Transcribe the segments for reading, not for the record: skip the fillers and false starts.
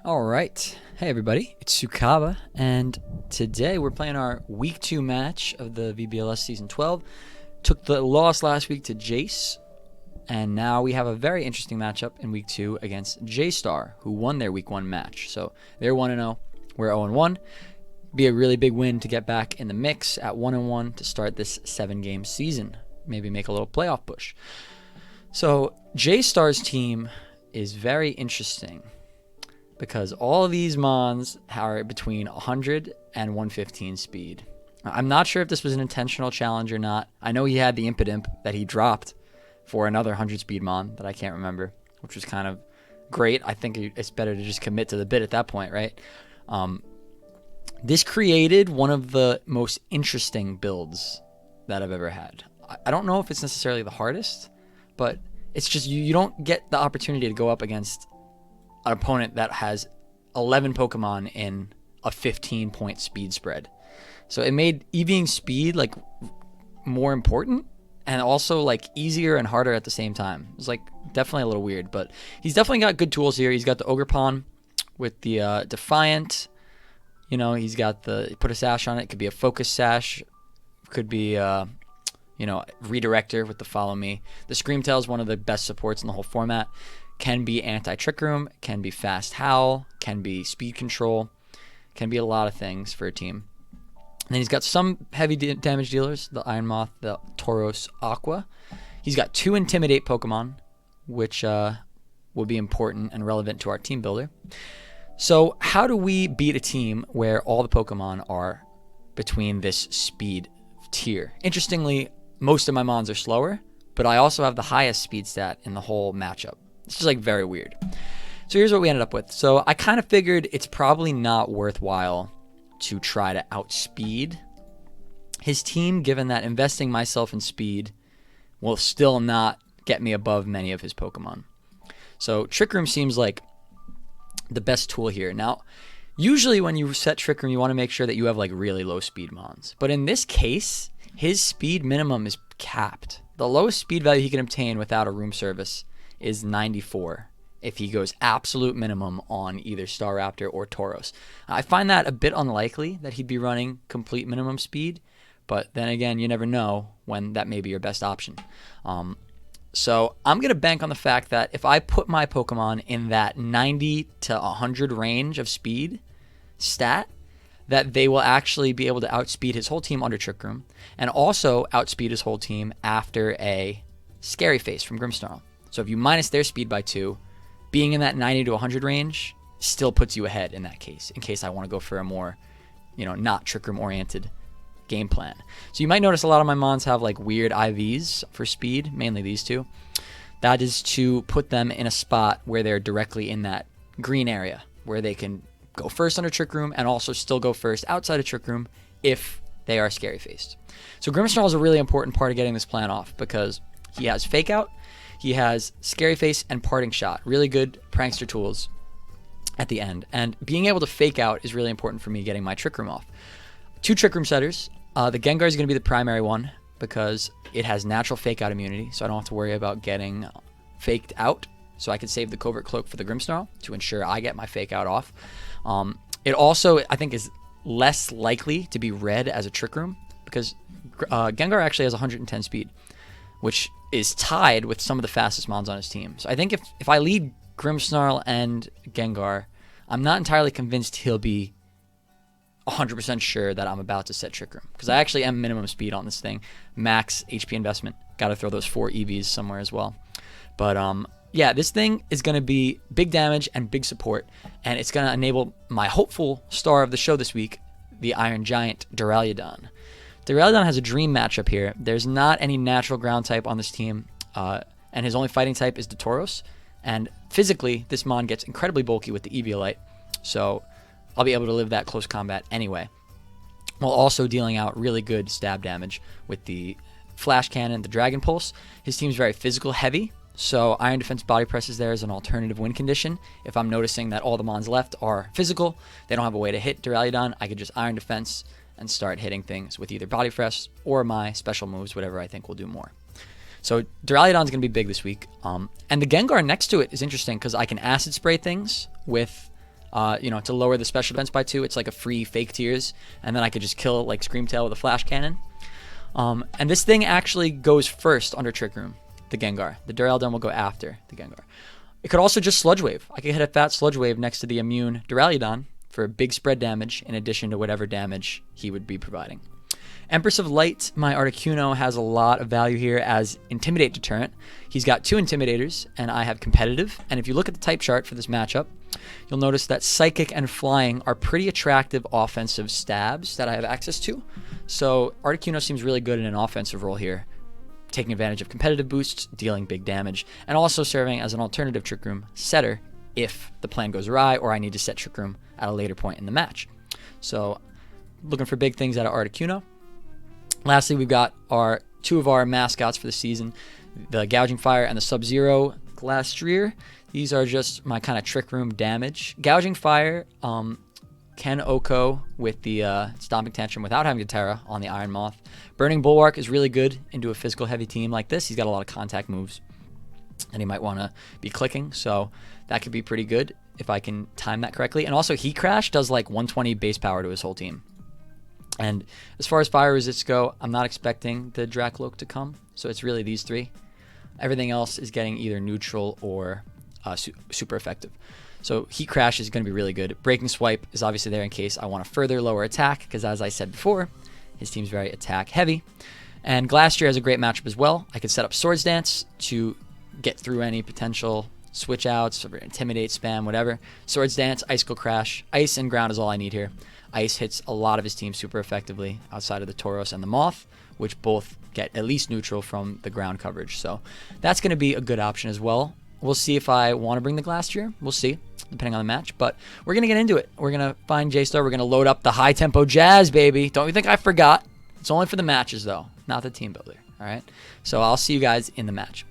All right. Hey, everybody. It's Sukaba, and today we're playing our Week 2 match of the VBLS Season 12. Took the loss last week to Jace, and now we have a very interesting matchup in Week 2 against J-Star, who won their Week 1 match. So they're 1-0, we're 0-1. Be a really big win to get back in the mix at 1-1 to start this 7-game season. Maybe make a little playoff push. So J-Star's team is very interesting, because all of these mons are between 100 and 115 speed. I'm not sure if this was an intentional challenge or not. I know he had the Impidimp that he dropped for another 100 speed mon that I can't remember, which was kind of great. I think it's better to just commit to the bit at that point, right? This created one of the most interesting builds that I've ever had. I don't know if it's necessarily the hardest, but it's just you don't get the opportunity to go up against an opponent that has 11 Pokemon in a 15-point speed spread. So it made EVing speed like more important and also like easier and harder at the same time. It was like definitely a little weird, but he's definitely got good tools here. He's got the Ogerpon with the Defiant. You know, he's got put a sash on it. It could be a focus sash. Could be redirector with the Follow Me. The Screamtail is one of the best supports in the whole format. Can be anti-Trick Room, can be Fast Howl, can be Speed Control, can be a lot of things for a team. And then he's got some heavy damage dealers, the Iron Moth, the Tauros Aqua. He's got 2 Intimidate Pokemon, which will be important and relevant to our team builder. So how do we beat a team where all the Pokemon are between this speed tier? Interestingly, most of my mons are slower, but I also have the highest speed stat in the whole matchup. It's just like very weird. So here's what we ended up with. So I kind of figured it's probably not worthwhile to try to outspeed his team, given that investing myself in speed will still not get me above many of his Pokemon. So Trick Room seems like the best tool here. Now, usually when you set Trick Room, you want to make sure that you have like really low speed mons. But in this case, his speed minimum is capped. The lowest speed value he can obtain without a room service is 94 if he goes absolute minimum on either Staraptor or Tauros. I find that a bit unlikely that he'd be running complete minimum speed, but then again, you never know when that may be your best option. So I'm going to bank on the fact that if I put my Pokemon in that 90 to 100 range of speed stat, that they will actually be able to outspeed his whole team under Trick Room, and also outspeed his whole team after a Scary Face from Grimmsnarl. So if you minus their speed by 2, being in that 90 to 100 range still puts you ahead in that case, in case I want to go for a more, not Trick Room oriented game plan. So you might notice a lot of my mons have like weird IVs for speed, mainly these two. That is to put them in a spot where they're directly in that green area, where they can go first under Trick Room and also still go first outside of Trick Room if they are Scary Faced. So Grimmsnarl is a really important part of getting this plan off, because he has Fake Out, he has Scary Face, and Parting Shot. Really good prankster tools at the end. And being able to Fake Out is really important for me getting my Trick Room off. 2 Trick Room setters. The Gengar is going to be the primary one because it has natural Fake Out immunity, so I don't have to worry about getting faked out. So I can save the Covert Cloak for the Grimmsnarl to ensure I get my Fake Out off. It also, I think, is less likely to be read as a Trick Room because Gengar actually has 110 speed, which is tied with some of the fastest mons on his team. So I think if I lead Grimmsnarl and Gengar, I'm not entirely convinced he'll be 100% sure that I'm about to set Trick Room, because I actually am minimum speed on this thing. Max HP investment. Got to throw those 4 EVs somewhere as well. But yeah, this thing is going to be big damage and big support, and it's going to enable my hopeful star of the show this week, the Iron Giant Duraludon. Duraludon has a dream matchup here. There's not any natural ground type on this team, and his only fighting type is the Tauros. And physically, this mon gets incredibly bulky with the Eviolite, so I'll be able to live that close combat anyway, while also dealing out really good stab damage with the Flash Cannon, the Dragon Pulse. His team's very physical heavy, so Iron Defense Body Press is there as an alternative win condition. If I'm noticing that all the mons left are physical, they don't have a way to hit Duraludon, I could just Iron Defense and start hitting things with either Body Press or my special moves, whatever I think will do more. So Duraludon's going to be big this week. And the Gengar next to it is interesting because I can Acid Spray things with to lower the special defense by 2. It's like a free fake tears, and then I could just kill like Screamtail with a flash cannon. And this thing actually goes first under Trick Room, the Gengar. The Duraludon will go after the Gengar. It could also just Sludge Wave. I could hit a fat Sludge Wave next to the immune Duraludon for big spread damage in addition to whatever damage he would be providing. Empress of Light, my Articuno, has a lot of value here as Intimidate Deterrent. He's got 2 Intimidators, and I have Competitive. And if you look at the type chart for this matchup, you'll notice that Psychic and Flying are pretty attractive offensive stabs that I have access to. So Articuno seems really good in an offensive role here, taking advantage of competitive boosts, dealing big damage, and also serving as an alternative Trick Room setter if the plan goes awry or I need to set Trick Room at a later point in the match. So looking for big things out of Articuno. Lastly, we've got 2 of our mascots for the season, the Gouging Fire and the Sub-Zero Glastrier. These are just my kind of Trick Room damage. Gouging Fire can OHKO with the Stomping Tantrum without having to Terra on the Iron Moth. Burning Bulwark is really good into a physical heavy team like this. He's got a lot of contact moves, and he might want to be clicking, so that could be pretty good if I can time that correctly. And also, Heat Crash does like 120 base power to his whole team. And as far as fire resists go, I'm not expecting the Dracloak to come, so it's really these 3. Everything else is getting either neutral or super effective. So Heat Crash is going to be really good. Breaking Swipe is obviously there in case I want to further lower attack, because as I said before, his team's very attack heavy. And Glastrier has a great matchup as well. I could set up Swords Dance to get through any potential switch outs, or Intimidate, spam, whatever. Swords Dance, Icicle Crash. Ice and Ground is all I need here. Ice hits a lot of his team super effectively outside of the Tauros and the Moth, which both get at least neutral from the ground coverage. So that's going to be a good option as well. We'll see if I want to bring the Glastrier. We'll see, depending on the match. But we're going to get into it. We're going to find J-Star. We're going to load up the high-tempo jazz, baby. Don't you think I forgot? It's only for the matches, though, not the team builder. All right? So I'll see you guys in the match.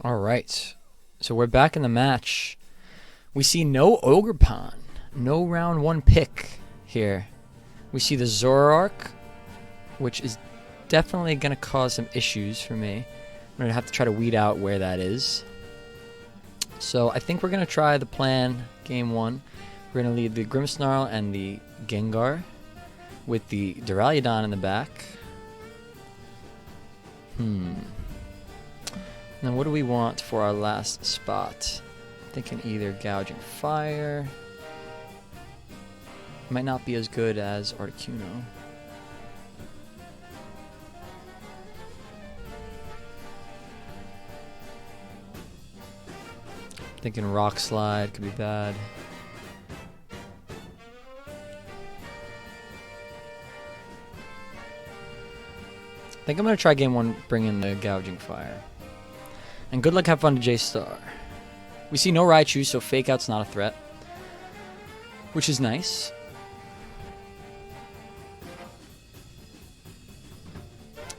All right. So we're back in the match. We see no Ogerpon, no round 1 pick here. We see the Zoroark, which is definitely going to cause some issues for me. I'm going to have to try to weed out where that is. So I think we're going to try the plan game 1. We're going to lead the Grimmsnarl and the Gengar with the Duraludon in the back. Then what do we want for our last spot? Thinking either Gouging Fire. Might not be as good as Articuno. Thinking Rock Slide could be bad. I think I'm going to try game 1, bring in the Gouging Fire. And good luck, have fun to J-Star. We see no Raichu, so Fake Out's not a threat, which is nice.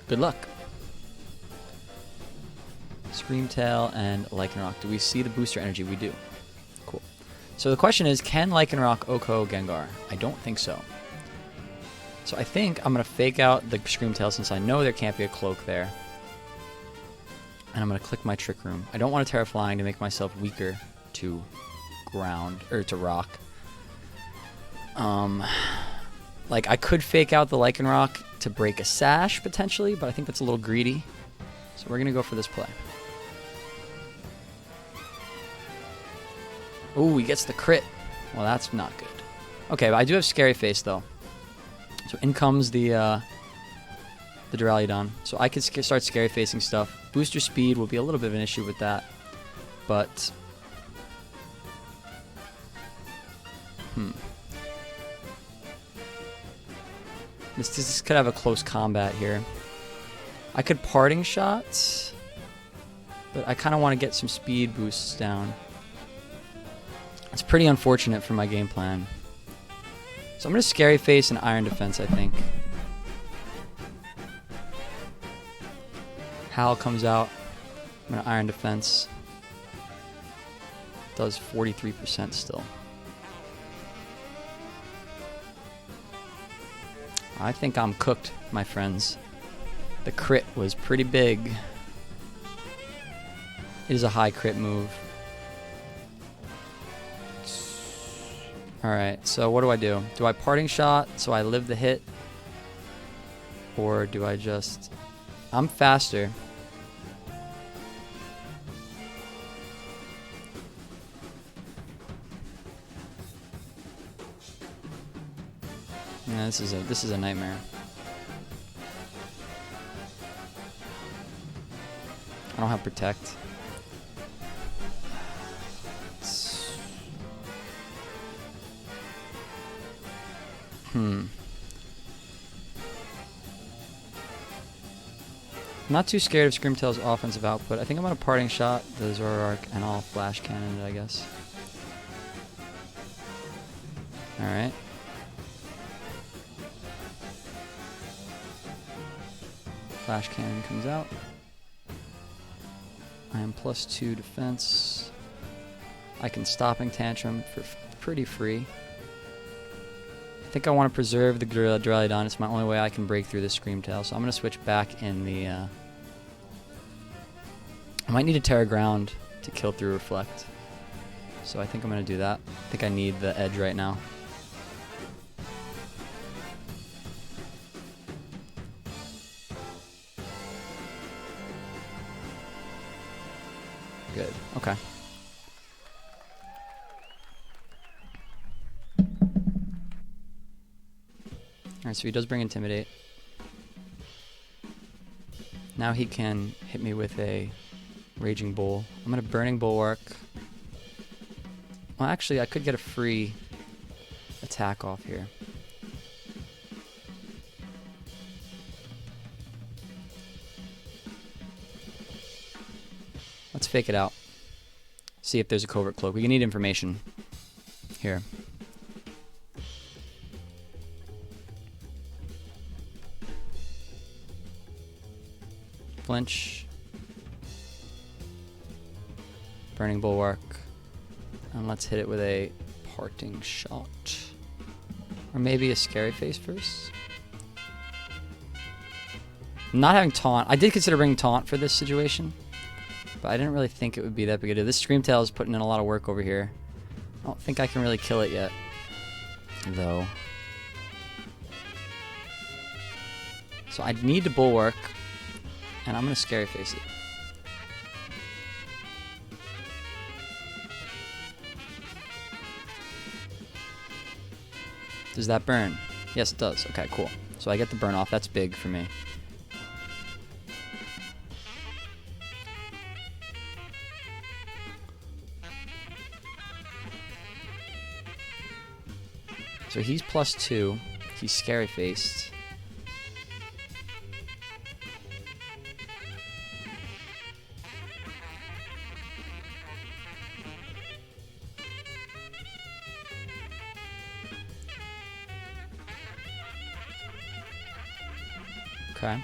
Good luck. Screamtail and Lycanroc. Do we see the booster energy? We do. Cool. So the question is, can Lycanroc OHKO Gengar? I don't think so. So I think I'm going to Fake Out the Screamtail since I know there can't be a Cloak there. And I'm going to click my Trick Room. I don't want to Terra Flying to make myself weaker to ground, or to rock. Like, I could Fake Out the Lycanroc to break a Sash, potentially, but I think that's a little greedy. So we're going to go for this play. Ooh, he gets the crit. Well, that's not good. Okay, but I do have Scary Face, though. So in comes the Duraludon. So I could start Scary Facing stuff. Booster speed will be a little bit of an issue with that. But... This could have a close combat here. I could Parting Shots, but I kind of want to get some speed boosts down. It's pretty unfortunate for my game plan. So I'm going to Scary Face and Iron Defense, I think. Hal comes out. I'm going to Iron Defense. Does 43% still. I think I'm cooked, my friends. The crit was pretty big. It is a high crit move. Alright, so what do I do? Do I parting shot so I live the hit? Or do I just... I'm faster. Yeah, this is a nightmare. I don't have protect. I'm not too scared of Screamtail's offensive output. I think I'm gonna parting shot the Zoroark and I'll flash cannon it, I guess. Alright. Flash cannon comes out. I am +2 defense. I can stopping tantrum for pretty free. I think I want to preserve the Duraludon. It's my only way I can break through this Screamtail. So I'm going to switch back in the... I might need a Terra Ground to kill through Reflect. So I think I'm going to do that. I think I need the edge right now. Good. Okay. Alright, so he does bring Intimidate. Now he can hit me with a Raging Bull. I'm going to Burning Bulwark. Well, actually, I could get a free attack off here. Let's fake it out. See if there's a Covert Cloak. We need information here. Flinch. Burning Bulwark. And let's hit it with a Parting Shot. Or maybe a Scary Face first. Not having Taunt. I did consider bringing Taunt for this situation. But I didn't really think it would be that big a deal. This Screamtail is putting in a lot of work over here. I don't think I can really kill it yet, though. So I need to Bulwark, and I'm going to Scary Face it. Does that burn? Yes, it does. Okay, cool. So I get the burn off. That's big for me. So he's +2. He's Scary Faced. Okay.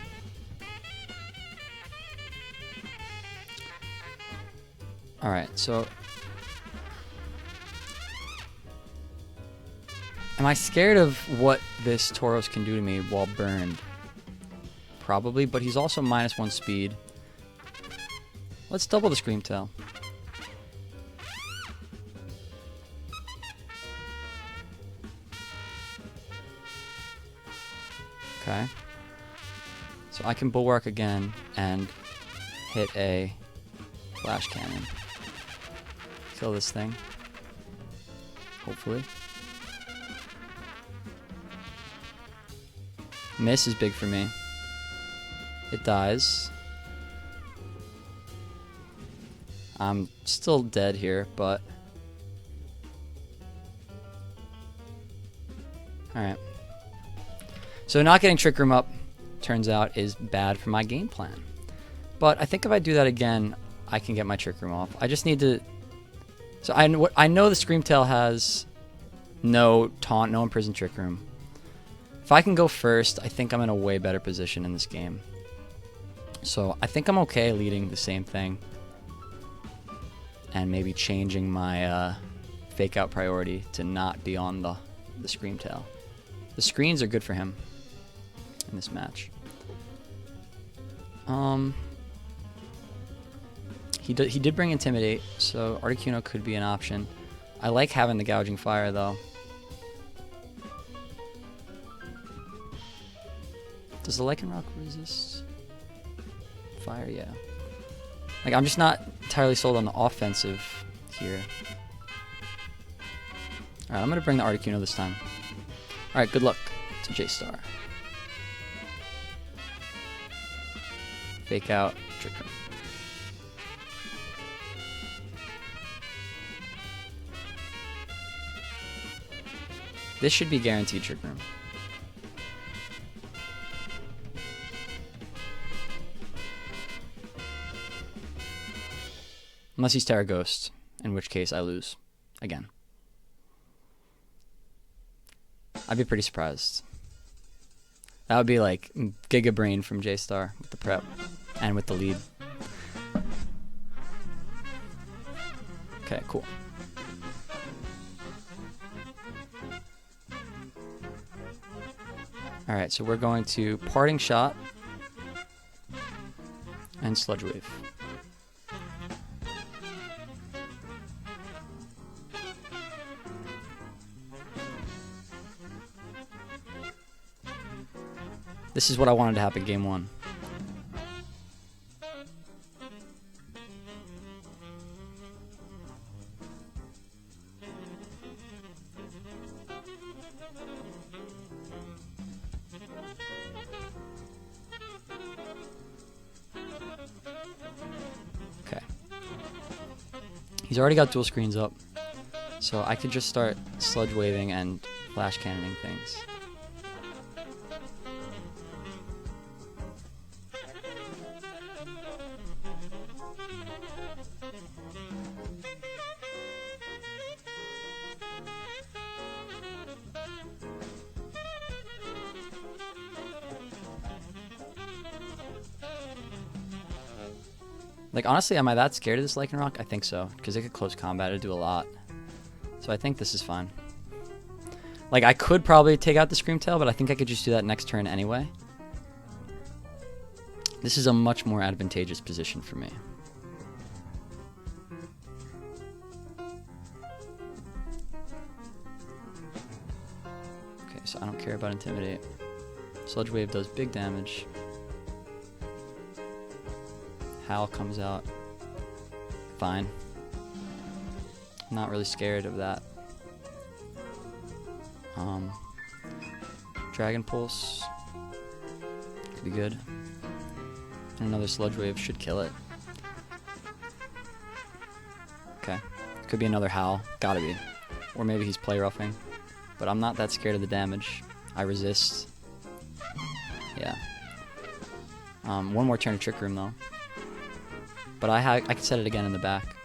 Alright, so... Am I scared of what this Tauros can do to me while burned? Probably, but he's also -1 speed. Let's double the Screamtail. Okay. So I can Bulwark again and hit a Flash Cannon. Kill this thing. Hopefully. Miss is big for me. It dies. I'm still dead here, but... Alright. So not getting Trick Room up, turns out, is bad for my game plan. But I think if I do that again, I can get my Trick Room off. I just need to... So I know the Screamtail has no Taunt, no Imprison Trick Room. If I can go first, I think I'm in a way better position in this game. So I think I'm okay leading the same thing. And maybe changing my fake out priority to not be on the Screamtail. The screens are good for him in this match. He did bring Intimidate, so Articuno could be an option. I like having the Gouging Fire, though. Does the Lycanroc resist fire? Yeah. Like, I'm just not entirely sold on the offensive here. Alright, I'm going to bring the Articuno this time. Alright, good luck to J-Star. Fake out, Trick Room. This should be guaranteed Trick Room. Unless he's Terra Ghost, in which case I lose again. I'd be pretty surprised. That would be like Giga Brain from J-Star with the prep and with the lead. Okay, cool. Alright, so we're going to Parting Shot and Sludge Wave. This is what I wanted to happen game one. Okay. He's already got dual screens up, so I could just start sludge waving and flash cannoning things. Like, honestly, am I that scared of this Lycanroc? I think so, because it could close combat and do a lot. So I think this is fine. Like, I could probably take out the Screamtail, but I think I could just do that next turn anyway. This is a much more advantageous position for me. Okay, so I don't care about Intimidate. Sludge Wave does big damage. Howl comes out. Fine. I'm not really scared of that. Dragon Pulse could be good. And another Sludge Wave should kill it. Okay. Could be another Howl. Gotta be. Or maybe he's play roughing. But I'm not that scared of the damage. I resist. Yeah. One more turn of Trick Room though. But I could set it again in the back.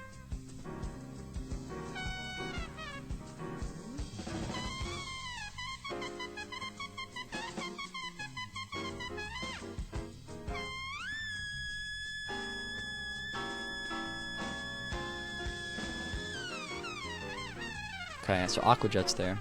Okay, so Aqua Jet's there.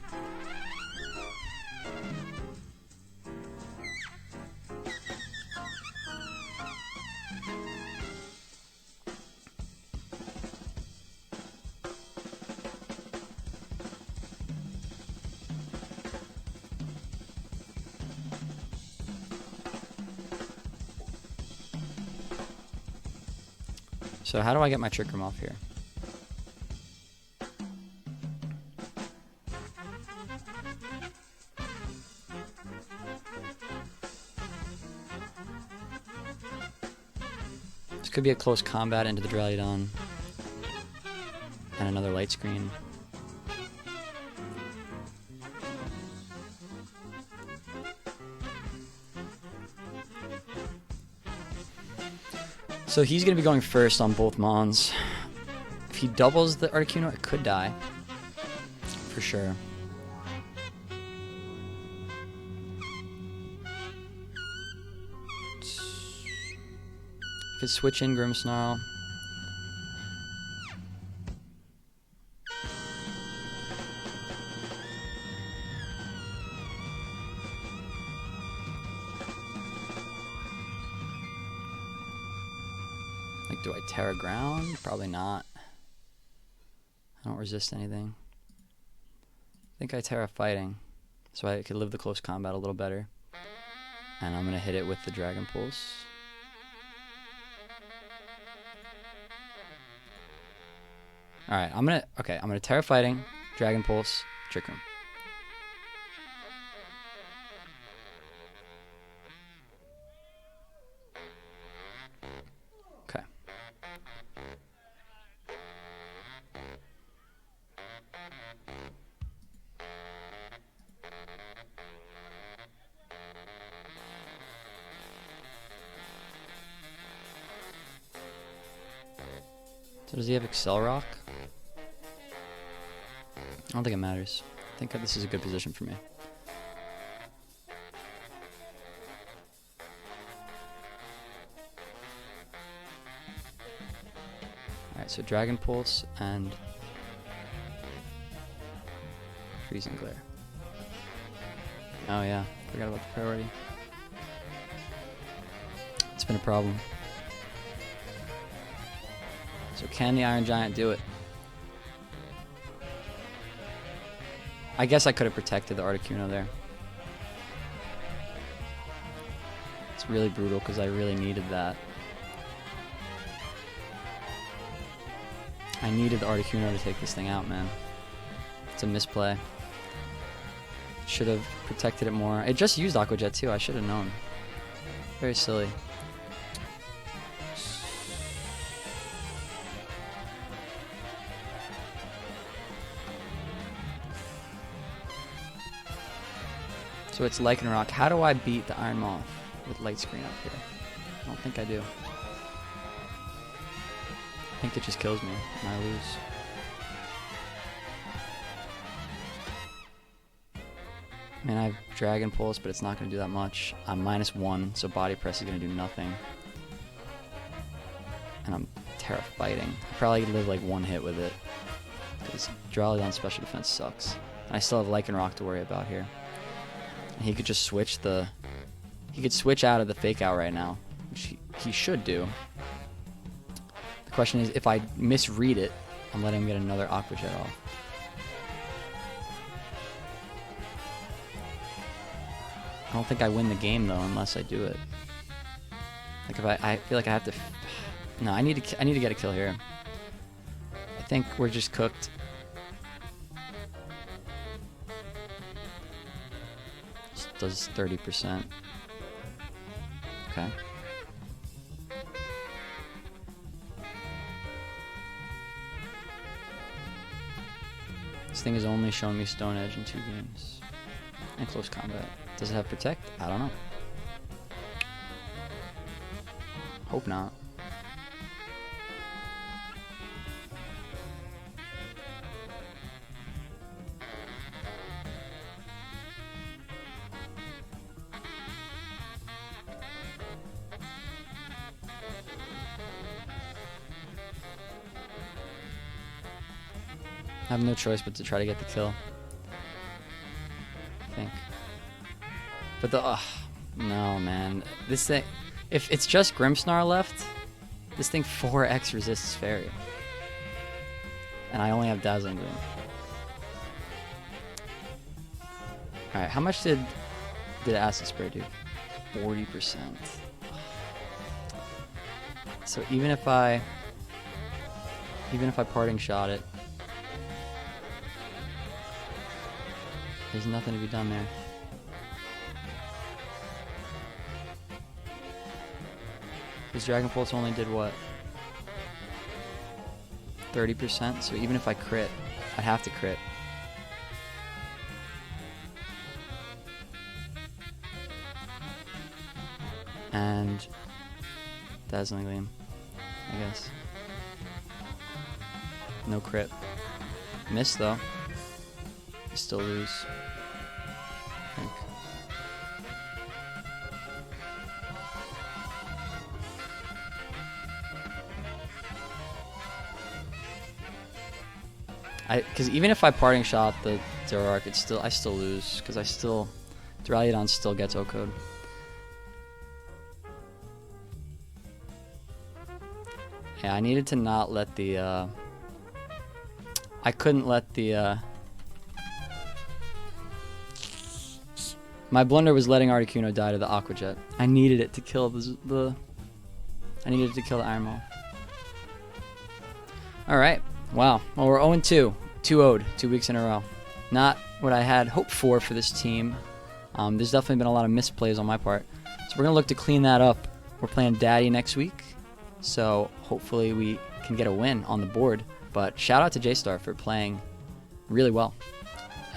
So how do I get my Trick Room off here? This could be a close combat into the Draludon. And another light screen. So he's going to be going first on both Mons. If he doubles the Articuno, it could die. For sure. Could switch in Grimmsnarl. Like, do I Terra Ground? Probably not. I don't resist anything. I think I Terra Fighting, so I could live the close combat a little better. And I'm gonna hit it with the Dragon Pulse. Alright, I'm gonna Terra Fighting, Dragon Pulse, Trick Room. Okay. So does he have Excel Rock? I don't think it matters. I think this is a good position for me. Alright, so Dragon Pulse and Freezing Glare. Oh yeah, forgot about the priority. It's been a problem. So can the Iron Giant do it? I guess I could have protected the Articuno there. It's really brutal because I really needed that. I needed the Articuno to take this thing out, man. It's a misplay. Should have protected it more. It just used Aqua Jet too. I should have known. Very silly. So it's Lycanroc. How do I beat the Iron Moth with Light Screen up here? I don't think I do. I think it just kills me and I lose. I mean, I have Dragon Pulse, but it's not going to do that much. I'm -1, so Body Press is going to do nothing. And I'm Terra Fighting. I probably could live like one hit with it. Because Duraludon Special Defense sucks. And I still have Lycanroc to worry about here. And he could just switch the... He could switch out of the Fake Out right now, which he should do. The question is, if I misread it, I'm letting him get another Aqua Jet off. I don't think I win the game though unless I do it. Like if I feel like I have to. No, I need to get a kill here. I think we're just cooked. Just does 30%. Okay. This thing has only shown me Stone Edge in 2 games. And close combat. Does it have Protect? I don't know. Hope not. I have no choice but to try to get the kill. I think. But the no, man, this thing, if it's just Grimmsnarl left, this thing 4x resists Fairy, and I only have Dazzling Gleam. All right, how much did Acid Spray do? 40%. So even if I Parting Shot it, there's nothing to be done there. Because Dragon Pulse only did what? 30%? So even if I crit, I'd have to crit. And Dazzling Gleam, I guess. No crit. Miss though. I still lose. I think. Because even if I Parting Shot the Zoroark, I still lose. Because Duraludon still gets O-Code. Yeah, I needed to not let the, I couldn't let the, My blunder was letting Articuno die to the Aqua Jet. I needed it to kill I needed it to kill the Iron Maul. Alright. Wow. Well, we're 0-2. 2-0'd 2 weeks in a row. Not what I had hoped for this team. There's definitely been a lot of misplays on my part. So we're going to look to clean that up. We're playing Daddy next week. So hopefully we can get a win on the board. But shout out to J-Star for playing really well.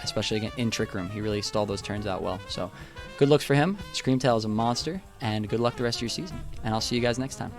Especially again in Trick Room. He really stalled those turns out well. So good looks for him. Screamtail is a monster. And good luck the rest of your season. And I'll see you guys next time.